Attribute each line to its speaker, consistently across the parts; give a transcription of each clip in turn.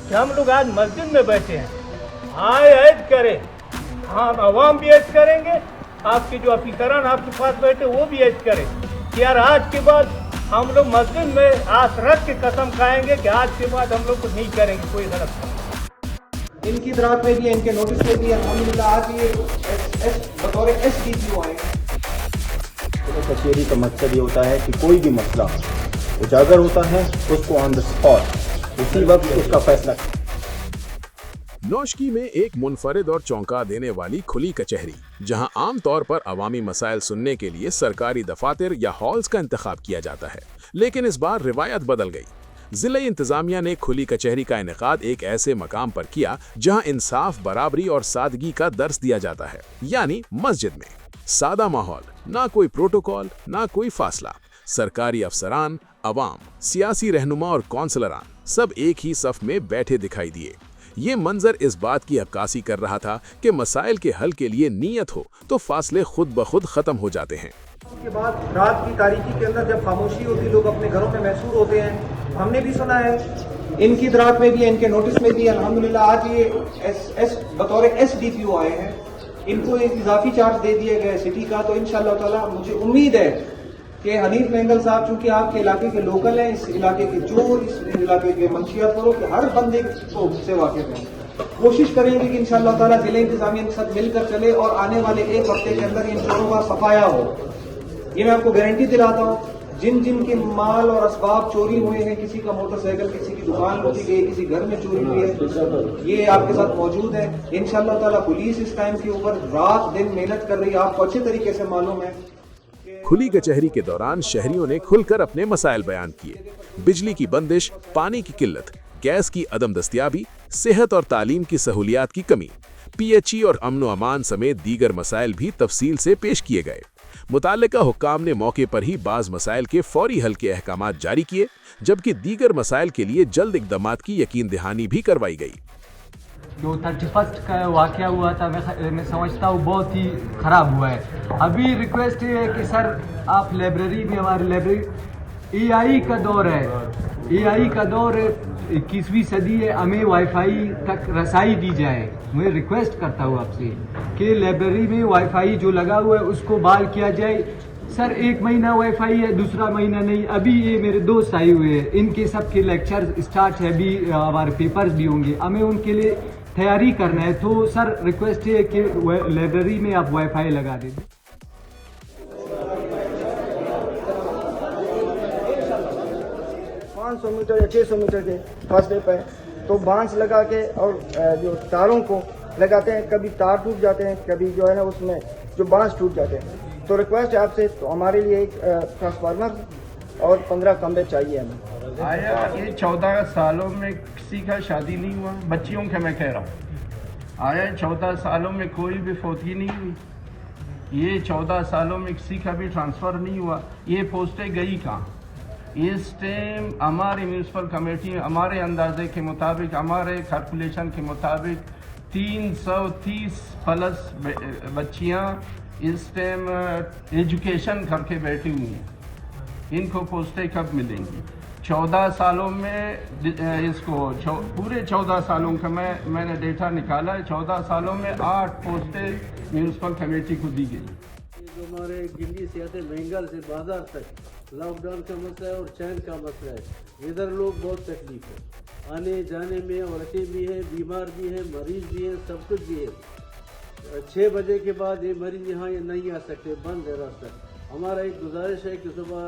Speaker 1: कि हम लोग आज मस्जिद में बैठे हैं, आए ऐद करें, हम अवाम भी ऐद करेंगे, आपके जो अफीसरान आपके पास बैठे वो भी ऐद करें कि यार आज के बाद हम लोग मस्जिद में आस रख के कसम खाएंगे कि आज के बाद हम लोग कुछ नहीं करेंगे कोई गलत काम।
Speaker 2: इनकी इतराक में भी इनके नोटिस में भी अल्हम्दुलिल्लाह आज ये बतौर SDPO आए हैं।
Speaker 3: कचहरी का मकसद ये होता है कि कोई भी मसला उजागर होता है उसको ऑन द स्पॉट उसी वक्त उसका फैसला।
Speaker 4: नौशकी में एक मुनफरिद और चौंका देने वाली खुली कचहरी, जहां आम तौर पर अवामी मसाइल सुनने के लिए सरकारी दफातर या हॉल्स का इंतखाब किया जाता है, लेकिन इस बार रिवायत बदल गई। जिला इंतजामिया ने खुली कचहरी का इनेकाद एक ऐसे मकाम पर किया जहां इंसाफ, बराबरी और सादगी का दर्स दिया जाता है, यानी मस्जिद में। सादा माहौल, ना कोई प्रोटोकॉल, ना कोई फासला। सरकारी अफसरान, अवाम, सियासी रहनुमा और कौंसलरान सब एक ही सफ में बैठे दिखाई दिए। ये मंजर इस बात की अक्कासी कर रहा था कि मसाइल के हल के लिए नीयत हो तो फासले खुद ब खुद खत्म हो जाते हैं।
Speaker 2: उसके बाद रात की तारीकी के अंदर जब खामोशी होती, लोग अपने घरों में महसूर होते हैं। हमने भी सुना है इनकी इतराक में भी इनके नोटिस में भी अल्हम्दुलिल्लाह आज ये बतौर SDPO आए हैं। इनको एक इजाफी चार्ज दे दिया गया सिटी का, तो इंशाअल्लाह ताला मुझे उम्मीद है कि हनीफ मेंगल साहब चूंकि आपके इलाके के लोकल हैं, इस इलाके के चोर, इस इलाके के मंशियात फरों के हर बंदे को से वाकिफ हैं, कोशिश करेंगे कि इंशाअल्लाह ताला जिले इंतजामिया के साथ मिलकर चले और आने वाले एक हफ्ते के अंदर इन चोरों का सफाया हो। ये मैं आपको गारंटी दिलाता हूँ। जिन जिन के माल और असबाब चोरी हुए हैं, किसी का मोटरसाइकिल, किसी की दुकान लूटी गई, किसी घर में चोरी हुई है, ये आपके साथ मौजूद है। इंशाअल्लाह ताला पुलिस इस टाइम के ऊपर रात दिन मेहनत कर रही है, आपको अच्छे तरीके से मालूम है।
Speaker 4: खुली कचहरी के दौरान शहरियों ने खुलकर अपने मसाइल बयान किए। बिजली की बंदिश, पानी की किल्लत, गैस की अदम दस्तियाबी, सेहत और तालीम की सहूलियात की कमी, PHE और अमन अमान समेत दीगर मसाइल भी तफसील से पेश किए गए। मुताल्लिका हुक्काम ने मौके पर ही बाज मसाइल के फौरी हल के अहकामात जारी किए, जबकि दीगर मसाइल के लिए जल्द इक़दामात की यकीन दहानी भी करवाई गई।
Speaker 5: जो 31 का वाक़या हुआ था, मैं समझता हूँ बहुत ही ख़राब हुआ है। अभी रिक्वेस्ट है कि सर आप लाइब्रेरी में, हमारी लाइब्रेरी AI का दौर है, AI का दौर है, 21वीं सदी है, हमें वाईफाई तक रसाई दी जाए। मैं रिक्वेस्ट करता हूँ आपसे कि लाइब्रेरी में वाईफाई जो लगा हुआ है उसको बहाल किया जाए। सर एक महीना वाईफाई है, दूसरा महीना नहीं। अभी ये मेरे दोस्त आए हुए हैं, इनके सब के लेक्चर स्टार्ट है, अभी हमारे पेपर्स भी होंगे, हमें उनके लिए तैयारी करना है। तो सर रिक्वेस्ट है कि लाइब्रेरी में आप वाईफाई लगा दें।
Speaker 6: 500 मीटर या 600 मीटर के फासले पर तो बांस लगा के और जो तारों को लगाते हैं, कभी तार टूट जाते हैं, कभी जो है ना उसमें जो बांस टूट जाते हैं। तो रिक्वेस्ट है आपसे, तो हमारे लिए एक ट्रांसफार्मर और 15 खंबे चाहिए हमें।
Speaker 7: आया ये 14 सालों में किसी का शादी नहीं हुआ, बच्चियों का मैं कह रहा हूँ। आया 14 सालों में कोई भी फौतगी नहीं हुई, ये 14 सालों में किसी का भी ट्रांसफ़र नहीं हुआ। ये पोस्टें गई कहाँ? इस टाइम हमारी म्यूनसिपल कमेटी हमारे अंदाजे के मुताबिक, हमारे कैलकुलेशन के मुताबिक 330 प्लस बच्चियाँ इस टाइम एजुकेशन करके बैठी हुई हैं। इनको पोस्टें कब मिलेंगी? 14 सालों में इसको पूरे 14 सालों का मैंने डेटा निकाला है। 14 सालों में 8 पोस्टें म्यूनसिपल कमेटी को दी गई।
Speaker 8: जो हमारे गिल्ली से आते बेंगल से बाजार तक लॉकडाउन का मसला है और चैन का मसला है। इधर लोग बहुत तकलीफ है, आने जाने में औरतें भी हैं, बीमार भी हैं, मरीज भी हैं, सब कुछ भी है। 6 बजे के बाद ये मरीज यहाँ नहीं आ सकते, बंद है रास्ता। हमारा एक गुजारिश है कि सुबह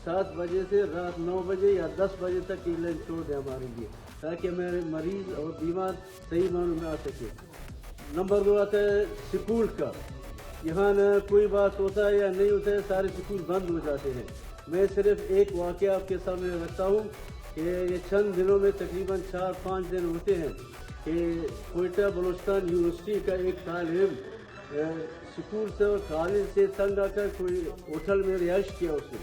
Speaker 8: 7 बजे से रात 9 बजे या 10 बजे तक ये लाइन छोड़ दें हमारे लिए, ताकि हमारे मरीज और बीमार सही मानों में आ सके। नंबर 2 आता है स्कूल का। यहाँ न कोई बात होता है या नहीं होता है, सारे स्कूल बंद हो जाते हैं। मैं सिर्फ एक वाक़या आपके सामने रखता हूँ कि ये चंद दिनों में तकरीबन 4-5 दिन होते हैं कि कोयटा बलूचिस्तान यूनिवर्सिटी का एक तालिब स्कूल से और कॉलेज से तंग आकर कोई होटल में रिहाइश किया। उसने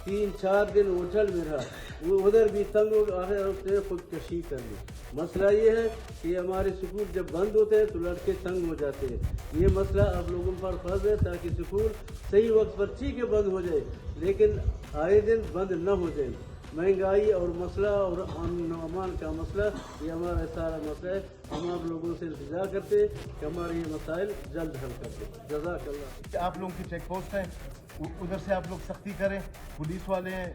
Speaker 8: 3-4 दिन होटल में रहा, वो उधर भी तंग हो गया, उसने खुदकशी कर ली। मसला ये है कि हमारे स्कूल जब बंद होते हैं तो लड़के तंग हो जाते हैं। ये मसला आप लोगों पर फर्ज है ताकि स्कूल सही वक्त पर ठीक है बंद हो जाए, लेकिन आए दिन बंद न हो जाए। महंगाई और मसला और अमन अमान का मसला, ये हमारा सारा मसला है। हम आप लोगों से इंतजार करते हैं कि हमारे ये मसाइल जल्द हल कर दें। जज़ाकल्लाह।
Speaker 1: आप लोगों की चेक पोस्ट है, उधर से आप लोग सख्ती करें, पुलिस वाले हैं,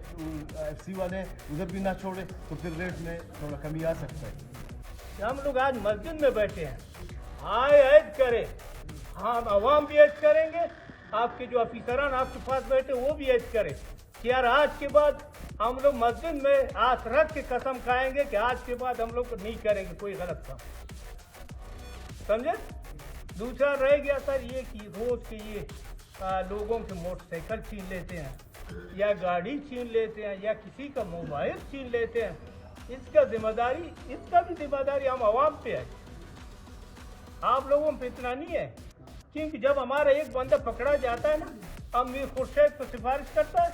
Speaker 1: FC वाले हैं, उधर भी ना छोड़े तो फिर रेट में थोड़ा कमी आ सकता है। हम लोग आज मस्जिद में बैठे हैं, आए ऐद करें, हम अवाम भी ऐद करेंगे, आपके जो अफीसरान आपके पास बैठे वो भी ऐद करें कि यार आज के बाद हम लोग मस्जिद में आस रख के कसम खाएंगे कि आज के बाद हम लोग नहीं करेंगे कोई गलत काम, समझे। दूसरा रह गया सर ये कि रोज के ये लोगों के मोटरसाइकिल छीन लेते हैं या गाड़ी छीन लेते हैं या किसी का मोबाइल छीन लेते हैं, इसका भी जिम्मेदारी हम आवाम पे है, आप लोगों पे इतना नहीं है। क्योंकि जब हमारा एक बंदा पकड़ा जाता है ना, अब मीर खुर्शीद को सिफारिश करता है,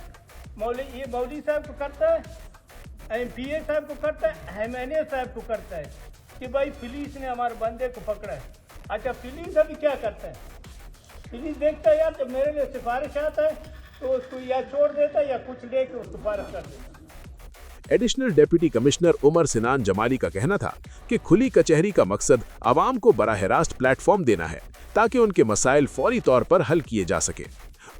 Speaker 1: मौलवी साहब को करता है, MPA साहब को करता है, MNA साहब को करता है कि भाई पुलिस ने हमारे बंदे को पकड़ा है। अच्छा पुलिस अभी क्या करता है, पुलिस देखता है यार जब मेरे लिए सिफारिश आता है तो उसको या छोड़ देता है या कुछ लेके उसको सिफारिश कर देता है।
Speaker 4: Additional deputy commissioner Umar Sinan Jamali का कहना था कि खुली कचहरी का मकसद आवाम को बराह रास्त प्लेटफॉर्म देना है ताकि उनके मसाइल फौरी तौर पर हल किए जा सके।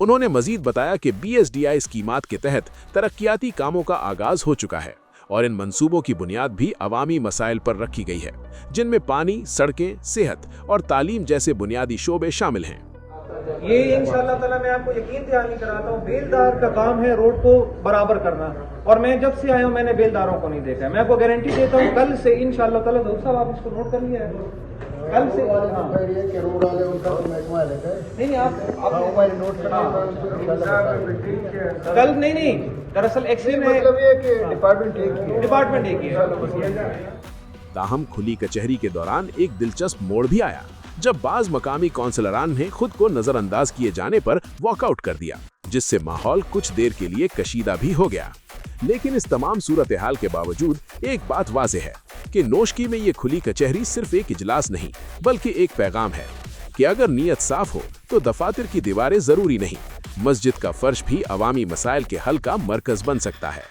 Speaker 4: उन्होंने मजीद बताया कि BSDI स्कीमात के तहत तरक्याती कामों का आगाज हो चुका है और इन मंसूबों की बुनियाद भी अवामी मसाइल पर रखी गई है, जिनमें पानी, सड़कें, सेहत और तालीम जैसे बुनियादी शोबे शामिल हैं।
Speaker 2: ये इंशाअल्लाह ताला मैं आपको यकीन दहानी कराता हूँ, बेलदार का काम है रोड को बराबर करना, और मैं जब से आया हूँ मैंने बेलदारों को नहीं देखा है। मैं आपको गारंटी देता हूँ कल से इंशाअल्लाह ताला, दोस्त साहब आप इसको नोट कर लिया है, कल से
Speaker 6: रोड वाले उनका
Speaker 2: नहीं आप
Speaker 6: नोट
Speaker 2: कल नहीं दरअसल एक्सीडेंट है, डिपार्टमेंट एक ही है।
Speaker 4: ताहम खुली कचहरी के दौरान एक दिलचस्प मोड़ भी आया जब बाज मकामी कौंसलरान ने खुद को नजरअंदाज किए जाने पर वॉकआउट कर दिया, जिससे माहौल कुछ देर के लिए कशीदा भी हो गया। लेकिन इस तमाम सूरत हाल के बावजूद एक बात वाज़ेह है कि नोशकी में ये खुली कचहरी सिर्फ एक इजलास नहीं बल्कि एक पैगाम है कि अगर नीयत साफ हो तो दफातर की दीवारें जरूरी नहीं, मस्जिद का फर्श भी अवामी मसाइल के हल का मरकज बन सकता है।